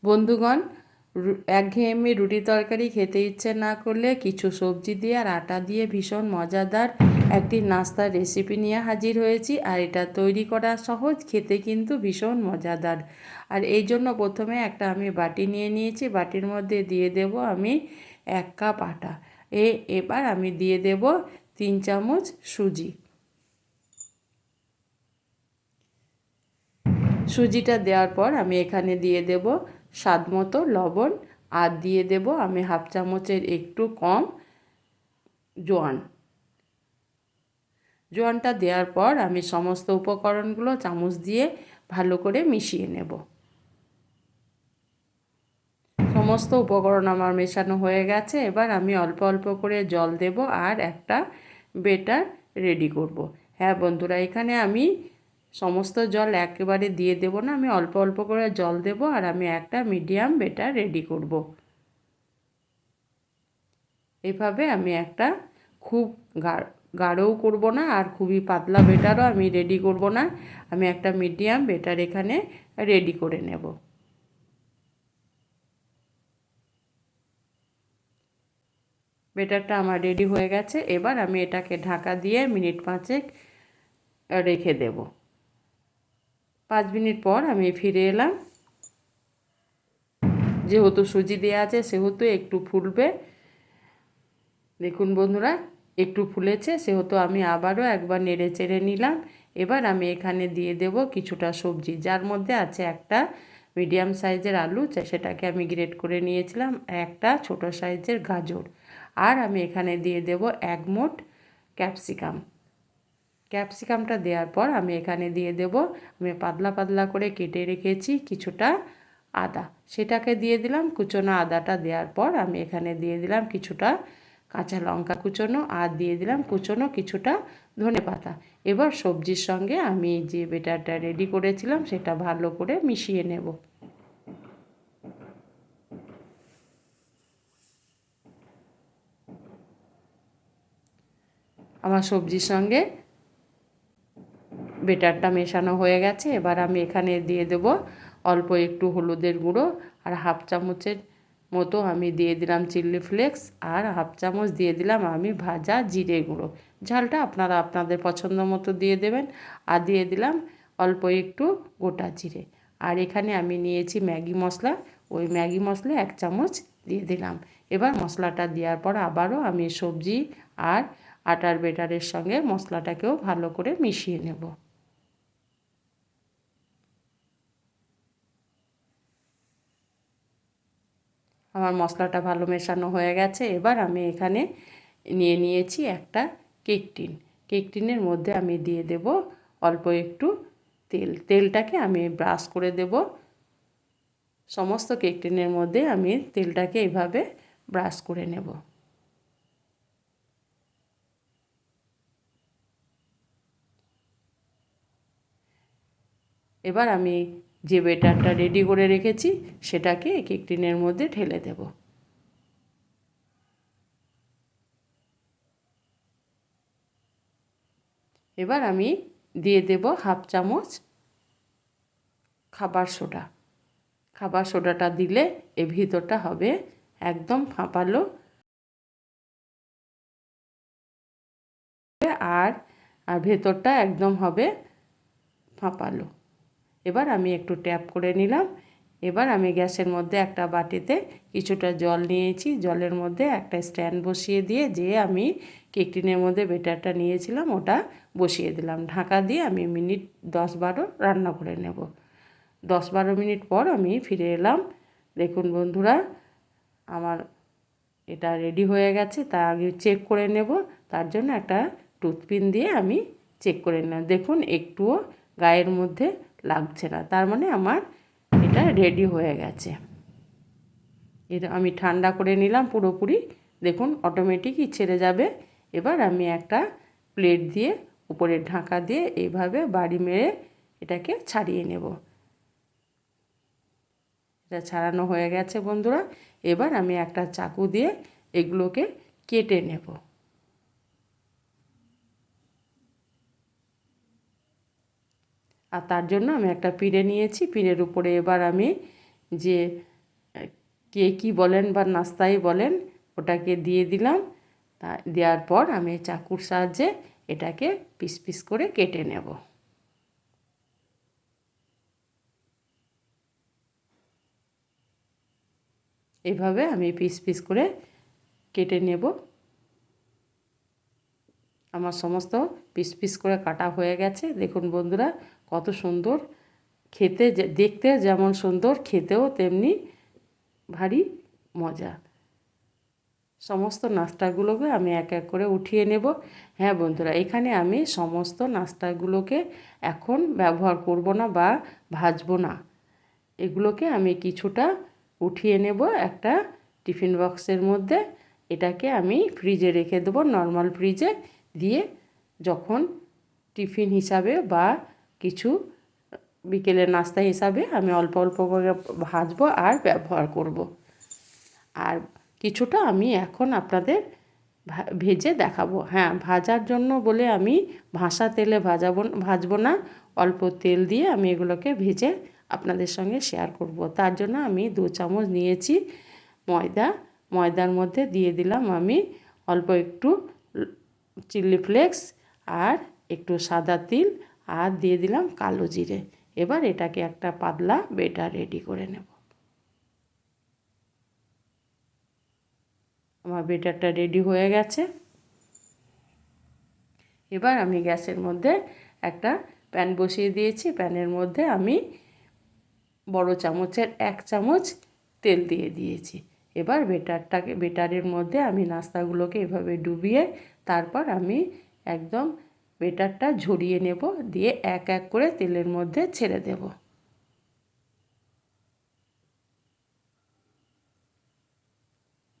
বন্ধুগণ, একঘেয়েমি রুটি তরকারি খেতে ইচ্ছে না করলে কিছু সবজি দিয়ে আর আটা দিয়ে ভীষণ মজাদার একটি নাস্তার রেসিপি নিয়ে হাজির হয়েছি। আর এটা তৈরি করা সহজ, খেতে কিন্তু ভীষণ মজাদার। আর এই জন্য প্রথমে একটা আমি বাটি নিয়ে নিয়েছি। বাটির মধ্যে দিয়ে দেব আমি 1 কাপ আটা। এবার আমি দিয়ে দেব 3 চামচ সুজি। সুজিটা দেওয়ার পর আমি এখানে দিয়ে দেব স্বাদ মতো লবণ, আর দিয়ে দেব আমি 1/2 চামচের একটু কম জোয়ান। জোয়ানটা দেওয়ার পর আমি সমস্ত উপকরণগুলো চামচ দিয়ে ভালো করে মিশিয়ে নেব। সমস্ত উপকরণ আমার মেশানো হয়ে গেছে। এবার আমি অল্প অল্প করে জল দেব আর একটা বেটার রেডি করব। হ্যাঁ বন্ধুরা, এখানে আমি সমস্ত জল একেবারে দিয়ে দেব না, আমি অল্প অল্প করে জল দেব আর আমি একটা মিডিয়াম বেটার রেডি করব। এভাবে আমি একটা খুব গাঢ়ও করব না আর খুবই পাতলা বেটারও আমি রেডি করব না, আমি একটা মিডিয়াম বেটার এখানে রেডি করে নেব। বেটারটা আমার রেডি হয়ে গেছে। এবার আমি এটাকে ঢাকা দিয়ে মিনিট 5 রেখে দেব। 5 মিনিট পর আমি ফিরে এলাম। যেহেতু সুজি দেওয়া আছে সেহেতু একটু ফুলবে। দেখুন বন্ধুরা, একটু ফুলেছে, সেহেতু আমি আবারও একবার নেড়ে চেড়ে নিলাম। এবার আমি এখানে দিয়ে দেব কিছুটা সবজি, যার মধ্যে আছে একটা মিডিয়াম সাইজের আলু, সেটাকে আমি গ্রেট করে নিয়েছিলাম, একটা ছোট সাইজের গাজর, আর আমি এখানে দিয়ে দেব 1 মুঠ ক্যাপসিকাম। ক্যাপসিকামটা দেওয়ার পর আমি এখানে দিয়ে দেব আমি পাতলা পাতলা করে কেটে রেখেছি কিছুটা আদা, সেটাকে দিয়ে দিলাম। কুচনো আদাটা দেওয়ার পর আমি এখানে দিয়ে দিলাম কিছুটা কাঁচা লঙ্কা কুচনো, আর দিয়ে দিলাম কুচনো কিছুটা ধনেপাতা। এবার সবজির সঙ্গে আমি যে বেটারটা রেডি করেছিলাম সেটা ভালো করে মিশিয়ে নেব। আমার সবজির সঙ্গে বেটারটা মেশানো হয়ে গেছে। এবার আমি এখানে দিয়ে দেব অল্প একটু হলুদের গুঁড়ো, আর 1/2 চামচের মতো আমি দিয়ে দিলাম চিলি ফ্লেক্স, আর 1/2 চামচ দিয়ে দিলাম আমি ভাজা জিরে গুঁড়ো। ঝালটা আপনারা আপনাদের পছন্দ মতো দিয়ে দেবেন। আর দিয়ে দিলাম অল্প একটু গোটা জিরে। আর এখানে আমি নিয়েছি ম্যাগি মশলা, ওই ম্যাগি মশলা 1 চামচ দিয়ে দিলাম। এবার মশলাটা দেওয়ার পর আবারও আমি সবজি আর আটার বেটারের সঙ্গে মশলাটাকেও ভালো করে মিশিয়ে নেব। আমার মশলাটা ভালো মেশানো হয়ে গেছে। এবার আমি এখানে নিয়ে নিয়েছি একটা কেক টিন। কেক টিনের মধ্যে আমি দিয়ে দেব অল্প একটু তেল। তেলটাকে আমি ব্রাশ করে দেব। সমস্ত কেক টিনের মধ্যে আমি তেলটাকে এইভাবে ব্রাশ করে নেব। এবার আমি যে বেটারটা রেডি করে রেখেছি সেটাকে কেক টিনের মধ্যে ঢেলে দেব। এবার আমি দিয়ে দেব 1/2 চামচ খাবার সোডা। খাবার সোডাটা দিলে এর ভিতরটা হবে একদম ফাঁপালো, আর ভেতরটা একদম হবে ফাঁপালো। এবার আমি একটু ট্যাপ করে নিলাম। এবার আমি গ্যাসের মধ্যে একটা বাটিতে কিছুটা জল নিয়েছি, জলের মধ্যে একটা স্ট্যান্ড বসিয়ে দিয়ে আমি কেক টিনের মধ্যে বেটারটা নিয়েছিলাম ওটা বসিয়ে দিলাম। ঢাকা দিয়ে আমি মিনিট 10-12 রান্না করে নেব। 10-12 মিনিট পর আমি ফিরে এলাম। দেখুন বন্ধুরা, আমার এটা রেডি হয়ে গেছে। তা আগে চেক করে নেব, তার জন্য একটা টুথপিন দিয়ে আমি চেক করে নিলাম। দেখুন একটুও গায়ের মধ্যে লাগছে না, তার মানে আমার এটা রেডি হয়ে গেছে। এটা আমি ঠান্ডা করে নিলাম পুরোপুরি। দেখুন অটোমেটিকই ছেড়ে যাবে। এবার আমি একটা প্লেট দিয়ে উপরে ঢাকা দিয়ে এইভাবে বাড়ি মেরে এটাকে ছাড়িয়ে নেব। এটা ছাড়ানো হয়ে গেছে বন্ধুরা। এবার আমি একটা চাকু দিয়ে এগুলোকে কেটে নেব। আর তার জন্য আমি একটা পিঁড়ে নিয়েছি। পিঁড়ের উপরে এবার আমি যে কে কী বলেন বা নাস্তাই বলেন, ওটাকে দিয়ে দিলাম। তা দেওয়ার পর আমি চাকুর সাহায্যে এটাকে পিস পিস করে কেটে নেব। এইভাবে আমি পিস পিস করে কেটে নেব। আমার সমস্ত পিস পিস করে কাটা হয়ে গেছে। দেখুন বন্ধুরা, কত সুন্দর খেতে, দেখতে যেমন সুন্দর, খেতেও তেমনি ভারী মজা। সমস্ত নাস্তাগুলোকে আমি এক এক করে উঠিয়ে নেব। হ্যাঁ বন্ধুরা, এখানে আমি সমস্ত নাস্তাগুলোকে এখন ব্যবহার করব না বা ভাজবো না। এগুলোকে আমি কিছুটা উঠিয়ে নেব একটা টিফিন বক্সের মধ্যে। এটাকে আমি ফ্রিজে রেখে দেবো, নর্মাল ফ্রিজে। দিয়ে যখন টিফিন হিসাবে বা কিছু বিকেলের নাস্তা হিসাবে আমি অল্প অল্প করে ভাজবো আর ব্যবহার করব। আর কিছুটা আমি এখন আপনাদের ভেজে দেখাবো। হ্যাঁ, ভাজার জন্য বলে আমি ভাসা তেলে ভাজবো না, অল্প তেল দিয়ে আমি এগুলোকে ভেজে আপনাদের সঙ্গে শেয়ার করব। তার জন্য আমি 2 চামচ নিয়েছি ময়দার মধ্যে দিয়ে দিলাম আমি অল্প একটু চিলি ফ্লেক্স আর একটু সাদা তিল আর দিয়ে দিলাম কালো জিরে। এবার এটাকে একটা পাতলা বেটার রেডি করে নেব। আমার বেটারটা রেডি হয়ে গেছে। এবার আমি গ্যাসের মধ্যে একটা প্যান বসিয়ে দিয়েছি। প্যানের মধ্যে আমি বড় চামচের 1 চামচ তেল দিয়ে দিয়েছি। এবার বেটারের মধ্যে আমি নাস্তাগুলোকে এভাবে ডুবিয়ে তারপর আমি একদম বেটারটা ঝরিয়ে নেব, দিয়ে এক এক করে তেলের মধ্যে ছেড়ে দেব।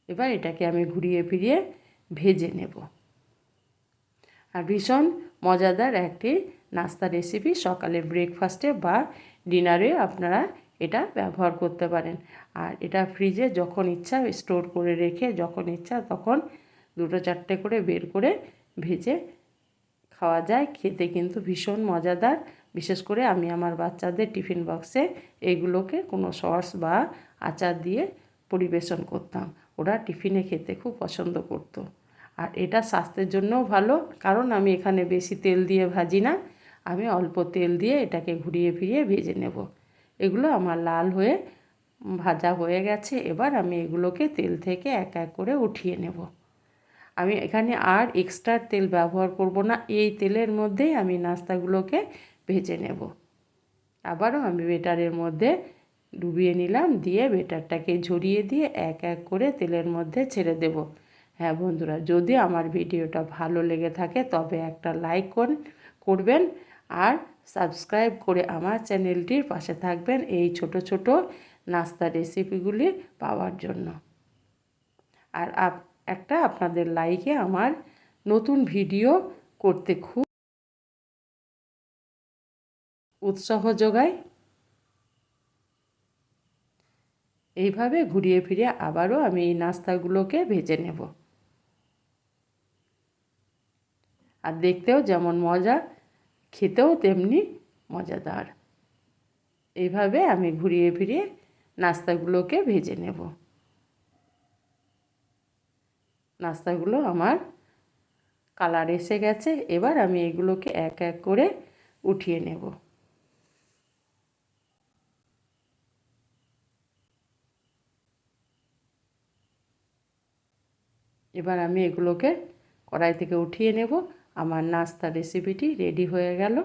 এবার এটাকে আমি ঘুরিয়ে ফিরিয়ে ভেজে নেব। আর ভীষণ মজাদার একটি নাস্তা রেসিপি, সকালে ব্রেকফাস্টে বা ডিনারে আপনারা এটা ব্যবহার করতে পারেন। আর এটা ফ্রিজে যখন ইচ্ছা স্টোর করে রেখে যখন ইচ্ছা তখন 2-4টে করে বের করে ভেজে খাওয়া যায়। খেতে কিন্তু ভীষণ মজাদার। বিশেষ করে আমি আমার বাচ্চাদের টিফিন বক্সে এগুলোকে কোনো সস বা আচার দিয়ে পরিবেশন করতাম। ওরা টিফিনে খেতে খুব পছন্দ করতো। আর এটা স্বাস্থ্যের জন্যও ভালো, কারণ আমি এখানে বেশি তেল দিয়ে ভাজি না, আমি অল্প তেল দিয়ে এটাকে ঘুরিয়ে ফিরিয়ে ভেজে নেব। এগুলো আমার লাল হয়ে ভাজা হয়ে গেছে। এবার আমি এগুলোকে তেল থেকে এক এক করে উঠিয়ে নেব। আমি এখানে আর এক্সট্রা তেল ব্যবহার করব না, এই তেলের মধ্যেই আমি নাস্তাগুলোকে ভেজে নেব। আবারও আমি বেটারের মধ্যে ডুবিয়ে নিলাম, দিয়ে বেটারটাকে ঝরিয়ে দিয়ে এক এক করে তেলের মধ্যে ছেড়ে দেব। হ্যাঁ বন্ধুরা, যদি আমার ভিডিওটা ভালো লেগে থাকে তবে একটা লাইক করবেন আর সাবস্ক্রাইব করে আমার চ্যানেলটির পাশে থাকবেন এই ছোট ছোট নাস্তা রেসিপিগুলি পাওয়ার জন্য। আর আপনাদের লাইকে আমার নতুন ভিডিও করতে খুব উৎসাহ যোগায়। এইভাবে ঘুরিয়ে ফিরিয়ে আবারও আমি এই নাস্তাগুলোকে ভেজে নেব। আর দেখতেও যেমন মজা, খেতেও তেমনি মজাদার। এইভাবে আমি ঘুরিয়ে ফিরিয়ে নাস্তাগুলোকে ভেজে নেব। নাস্তাগুলো আমার কালার এসে গেছে। এবার আমি এগুলোকে এক এক করে উঠিয়ে নেব। এবার আমি এগুলোকে কড়াই থেকে উঠিয়ে নেব। আমার নাস্তা রেসিপিটি রেডি হয়ে গেল।